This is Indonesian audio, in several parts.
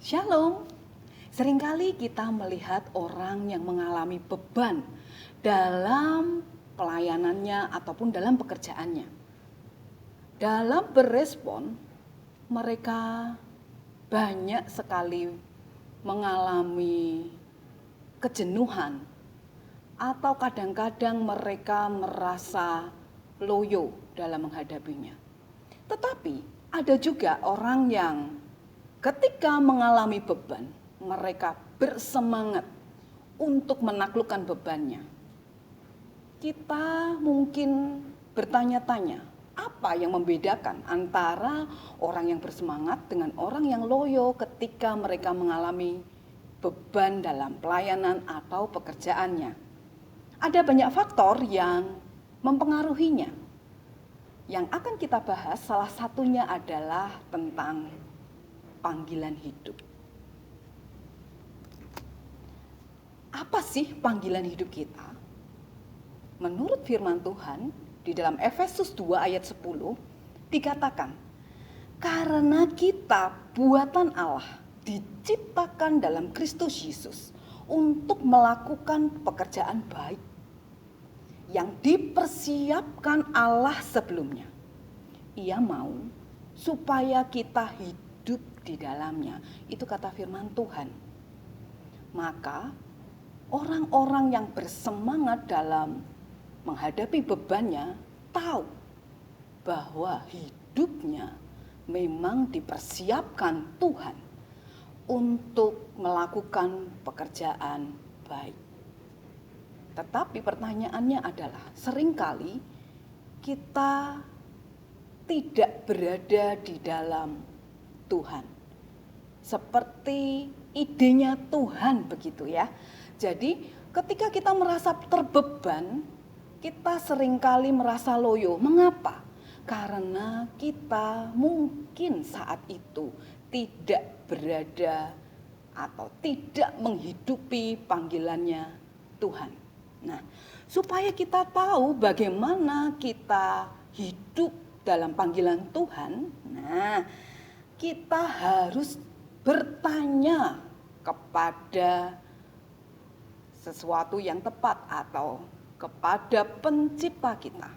Shalom. Seringkali kita melihat orang yang mengalami beban dalam pelayanannya ataupun dalam pekerjaannya. Dalam berespon, mereka banyak sekali mengalami kejenuhan atau kadang-kadang mereka merasa loyo dalam menghadapinya. Tetapi ada juga orang yang ketika mengalami beban, mereka bersemangat untuk menaklukkan bebannya. Kita mungkin bertanya-tanya, apa yang membedakan antara orang yang bersemangat dengan orang yang loyo ketika mereka mengalami beban dalam pelayanan atau pekerjaannya? Ada banyak faktor yang mempengaruhinya. Yang akan kita bahas salah satunya adalah tentang panggilan hidup. Apa sih panggilan hidup kita? Menurut firman Tuhan di dalam Efesus 2 ayat 10 dikatakan, karena kita buatan Allah diciptakan dalam Kristus Yesus untuk melakukan pekerjaan baik yang dipersiapkan Allah sebelumnya. Ia mau supaya kita hidup di dalamnya. Itu kata firman Tuhan. Maka orang-orang yang bersemangat dalam menghadapi bebannya tahu bahwa hidupnya memang dipersiapkan Tuhan untuk melakukan pekerjaan baik. Tetapi pertanyaannya adalah, seringkali kita tidak berada di dalam Tuhan. Seperti idenya Tuhan begitu ya. Jadi ketika kita merasa terbeban, kita seringkali merasa loyo. Mengapa? Karena kita mungkin saat itu tidak berada atau tidak menghidupi panggilannya Tuhan. Nah, supaya kita tahu bagaimana kita hidup dalam panggilan Tuhan, nah, kita harus bertanya kepada sesuatu yang tepat atau kepada pencipta kita.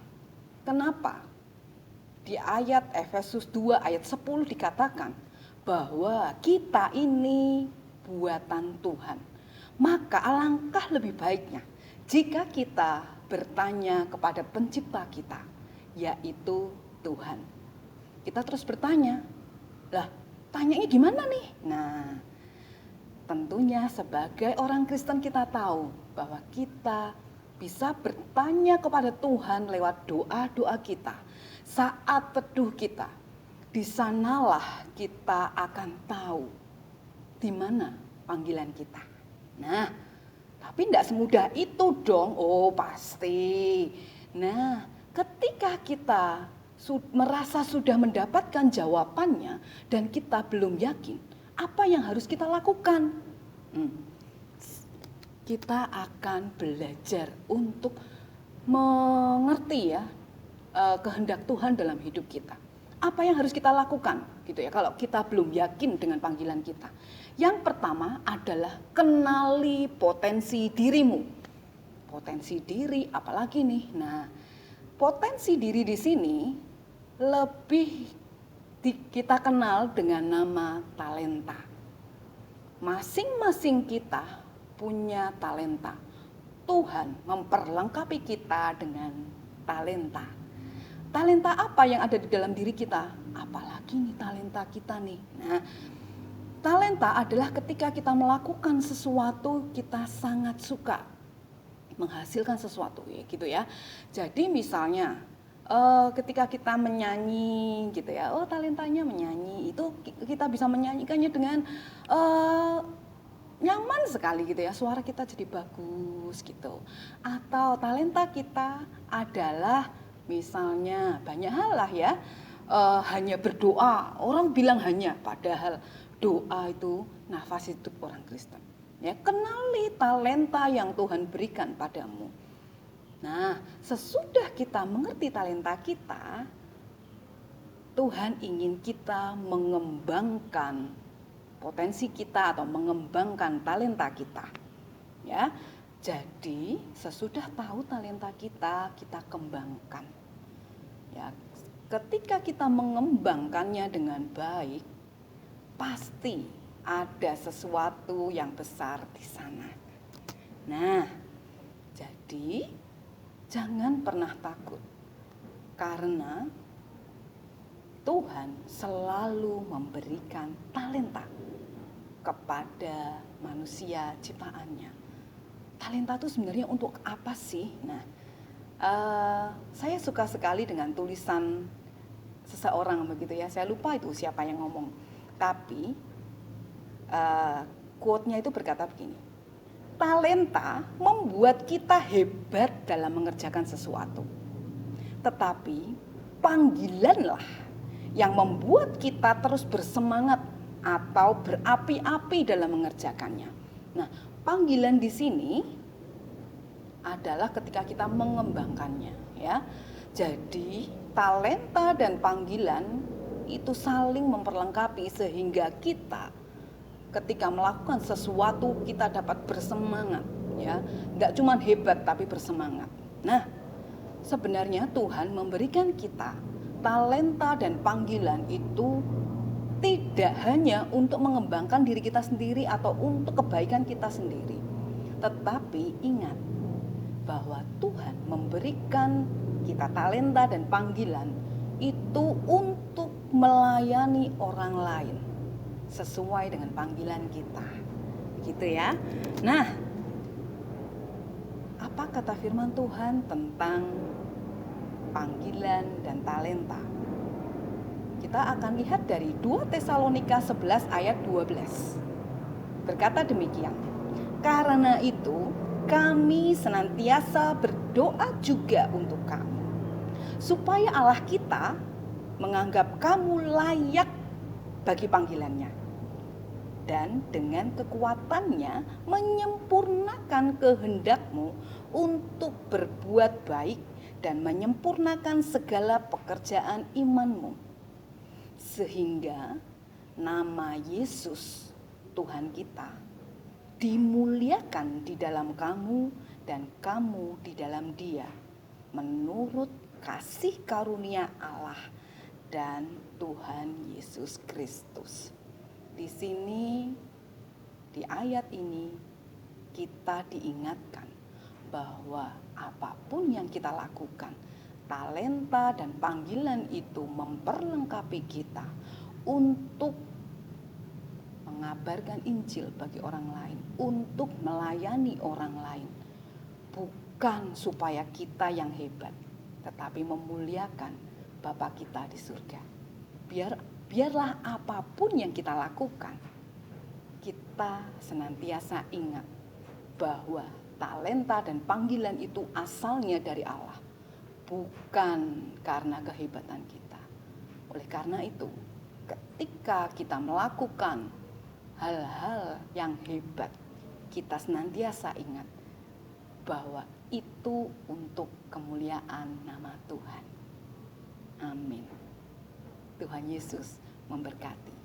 Kenapa? Di ayat Efesus 2 ayat 10 dikatakan bahwa kita ini buatan Tuhan. Maka alangkah lebih baiknya jika kita bertanya kepada pencipta kita, yaitu Tuhan. Kita terus bertanya, lah tanyanya gimana nih? Nah, tentunya sebagai orang Kristen kita tahu bahwa kita bisa bertanya kepada Tuhan lewat doa-doa kita. Saat teduh kita, di sanalah kita akan tahu di mana panggilan kita. Nah, tapi tidak semudah itu dong. Oh pasti. Nah, ketika kita merasa sudah mendapatkan jawabannya dan kita belum yakin, apa yang harus kita lakukan? Kita akan belajar untuk mengerti ya kehendak Tuhan dalam hidup kita. Apa yang harus kita lakukan gitu ya kalau kita belum yakin dengan panggilan kita. Yang pertama adalah kenali potensi dirimu. Potensi diri apalagi nih? Nah, potensi diri di sini lebih kita kenal dengan nama talenta. Masing-masing kita punya talenta. Tuhan memperlengkapi kita dengan talenta. Talenta apa yang ada di dalam diri kita? Apalagi nih talenta kita nih. Nah, talenta adalah ketika kita melakukan sesuatu kita sangat suka, menghasilkan sesuatu ya gitu ya. Jadi misalnya ketika kita menyanyi gitu ya, talentanya menyanyi, itu kita bisa menyanyikannya dengan nyaman sekali gitu ya, suara kita jadi bagus gitu. Atau talenta kita adalah misalnya banyak hal lah ya, hanya berdoa. Orang bilang hanya, padahal doa itu nafas hidup orang Kristen. Ya, kenali talenta yang Tuhan berikan padamu. Nah, sesudah kita mengerti talenta kita, Tuhan ingin kita mengembangkan potensi kita atau mengembangkan talenta kita. Ya. Jadi, sesudah tahu talenta kita, kita kembangkan. Ya, ketika kita mengembangkannya dengan baik, pasti ada sesuatu yang besar di sana. Nah, jadi jangan pernah takut, karena Tuhan selalu memberikan talenta kepada manusia ciptaannya. Talenta itu sebenarnya untuk apa sih? Nah, saya suka sekali dengan tulisan seseorang begitu ya. Saya lupa itu siapa yang ngomong. Tapi quote-nya itu berkata begini. Talenta membuat kita hebat dalam mengerjakan sesuatu. Tetapi panggilanlah yang membuat kita terus bersemangat atau berapi-api dalam mengerjakannya. Nah, panggilan di sini adalah ketika kita mengembangkannya, ya. Jadi, talenta dan panggilan itu saling memperlengkapi sehingga kita ketika melakukan sesuatu kita dapat bersemangat, ya. Enggak cuma hebat tapi bersemangat. Nah, sebenarnya Tuhan memberikan kita talenta dan panggilan itu tidak hanya untuk mengembangkan diri kita sendiri atau untuk kebaikan kita sendiri. Tetapi ingat bahwa Tuhan memberikan kita talenta dan panggilan itu untuk melayani orang lain sesuai dengan panggilan kita. Gitu ya. Nah, apa kata firman Tuhan tentang panggilan dan talenta? Kita akan lihat dari 2 Tesalonika 11 ayat 12. Berkata demikian, karena itu kami senantiasa berdoa juga untuk kamu, supaya Allah kita menganggap kamu layak bagi panggilannya, dan dengan kekuatannya menyempurnakan kehendakmu untuk berbuat baik dan menyempurnakan segala pekerjaan imanmu, sehingga nama Yesus Tuhan kita dimuliakan di dalam kamu dan kamu di dalam Dia, menurut kasih karunia Allah dan Tuhan Yesus Kristus. Di sini, di ayat ini, kita diingatkan bahwa apapun yang kita lakukan, talenta dan panggilan itu memperlengkapi kita untuk mengabarkan Injil bagi orang lain, untuk melayani orang lain. Bukan supaya kita yang hebat, tetapi memuliakan Bapa kita di surga. Biarlah apapun yang kita lakukan, kita senantiasa ingat bahwa talenta dan panggilan itu asalnya dari Allah, bukan karena kehebatan kita. Oleh karena itu, ketika kita melakukan hal-hal yang hebat, kita senantiasa ingat bahwa itu untuk kemuliaan nama Tuhan. Amin. Tuhan Yesus memberkati.